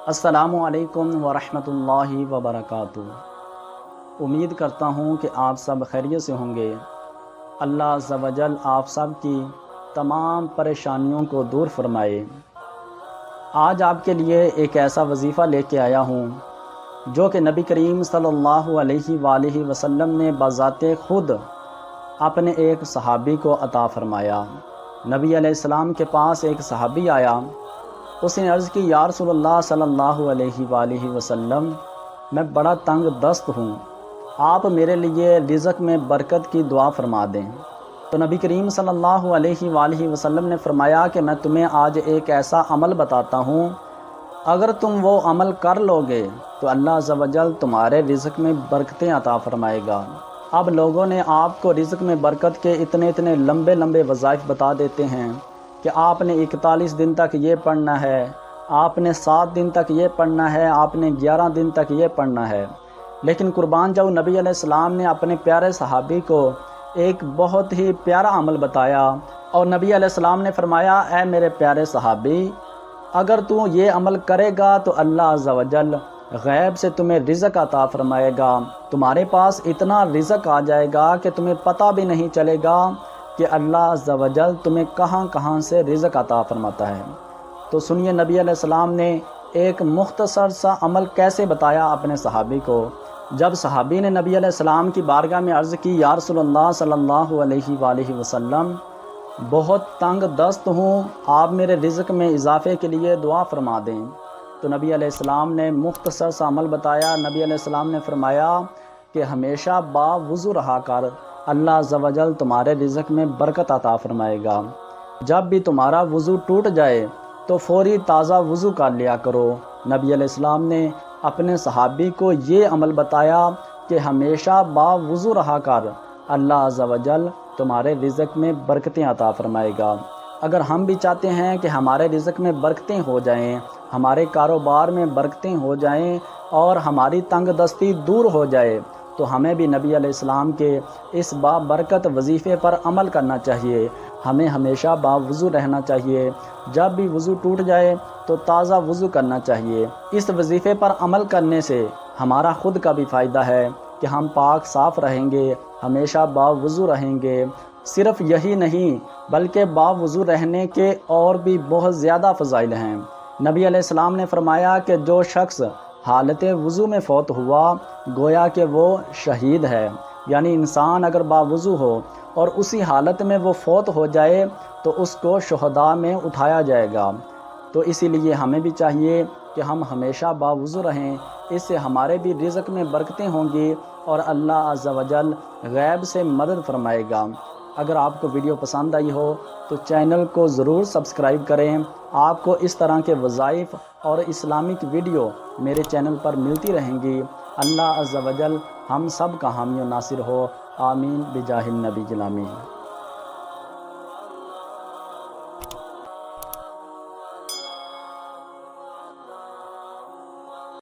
السلام علیکم ورحمۃ اللہ وبرکاتہ۔ امید کرتا ہوں کہ آپ سب خیریت سے ہوں گے۔ اللہ عز و جل آپ سب کی تمام پریشانیوں کو دور فرمائے۔ آج آپ کے لیے ایک ایسا وظیفہ لے کے آیا ہوں جو کہ نبی کریم صلی اللہ علیہ وآلہ وسلم نے بذات خود اپنے ایک صحابی کو عطا فرمایا۔ نبی علیہ السلام کے پاس ایک صحابی آیا، اس نے عرض کی، یا رسول اللہ صلی اللہ علیہ وآلہ وسلم، میں بڑا تنگ دست ہوں، آپ میرے لیے رزق میں برکت کی دعا فرما دیں۔ تو نبی کریم صلی اللہ علیہ وآلہ وسلم نے فرمایا کہ میں تمہیں آج ایک ایسا عمل بتاتا ہوں، اگر تم وہ عمل کر لو گے تو اللہ عز و جل تمہارے رزق میں برکتیں عطا فرمائے گا۔ اب لوگوں نے آپ کو رزق میں برکت کے اتنے لمبے وظائف بتا دیتے ہیں کہ آپ نے 41 دن تک یہ پڑھنا ہے، آپ نے 7 دن تک یہ پڑھنا ہے، آپ نے 11 دن تک یہ پڑھنا ہے۔ لیکن قربان جاؤ، نبی علیہ السلام نے اپنے پیارے صحابی کو ایک بہت ہی پیارا عمل بتایا، اور نبی علیہ السلام نے فرمایا، اے میرے پیارے صحابی، اگر تو یہ عمل کرے گا تو اللہ عز و جل غیب سے تمہیں رزق عطا فرمائے گا، تمہارے پاس اتنا رزق آ جائے گا کہ تمہیں پتہ بھی نہیں چلے گا کہ اللہ عز و جل تمہیں کہاں سے رزق عطا فرماتا ہے۔ تو سنیے، نبی علیہ السلام نے ایک مختصر سا عمل کیسے بتایا اپنے صحابی کو۔ جب صحابی نے نبی علیہ السلام کی بارگاہ میں عرض کی، یا رسول اللہ صلی اللہ علیہ وآلہ وسلم، بہت تنگ دست ہوں، آپ میرے رزق میں اضافے کے لیے دعا فرما دیں۔ تو نبی علیہ السلام نے مختصر سا عمل بتایا۔ نبی علیہ السلام نے فرمایا کہ ہمیشہ باوضو رہا کر، اللہ عز و جل تمہارے رزق میں برکت عطا فرمائے گا۔ جب بھی تمہارا وضو ٹوٹ جائے تو فوری تازہ وضو کر لیا کرو۔ نبی علیہ السلام نے اپنے صحابی کو یہ عمل بتایا کہ ہمیشہ باوضو رہا کر، اللہ عز و جل تمہارے رزق میں برکتیں عطا فرمائے گا۔ اگر ہم بھی چاہتے ہیں کہ ہمارے رزق میں برکتیں ہو جائیں، ہمارے کاروبار میں برکتیں ہو جائیں اور ہماری تنگ دستی دور ہو جائے، تو ہمیں بھی نبی علیہ السلام کے اس بابرکت وظیفے پر عمل کرنا چاہیے۔ ہمیں ہمیشہ باوضو رہنا چاہیے، جب بھی وضو ٹوٹ جائے تو تازہ وضو کرنا چاہیے۔ اس وظیفے پر عمل کرنے سے ہمارا خود کا بھی فائدہ ہے کہ ہم پاک صاف رہیں گے، ہمیشہ باوضو رہیں گے۔ صرف یہی نہیں بلکہ باوضو رہنے کے اور بھی بہت زیادہ فضائل ہیں۔ نبی علیہ السلام نے فرمایا کہ جو شخص حالت وضو میں فوت ہوا، گویا کہ وہ شہید ہے۔ یعنی انسان اگر باوضو ہو اور اسی حالت میں وہ فوت ہو جائے تو اس کو شہداء میں اٹھایا جائے گا۔ تو اسی لیے ہمیں بھی چاہیے کہ ہم ہمیشہ باوضو رہیں، اس سے ہمارے بھی رزق میں برکتیں ہوں گی اور اللہ عز و جل غیب سے مدد فرمائے گا۔ اگر آپ کو ویڈیو پسند آئی ہو تو چینل کو ضرور سبسکرائب کریں۔ آپ کو اس طرح کے وظائف اور اسلامک ویڈیو میرے چینل پر ملتی رہیں گی۔ اللہ عز و جل ہم سب کا حامی و ناصر ہو، آمین بجاہ النبی الامین۔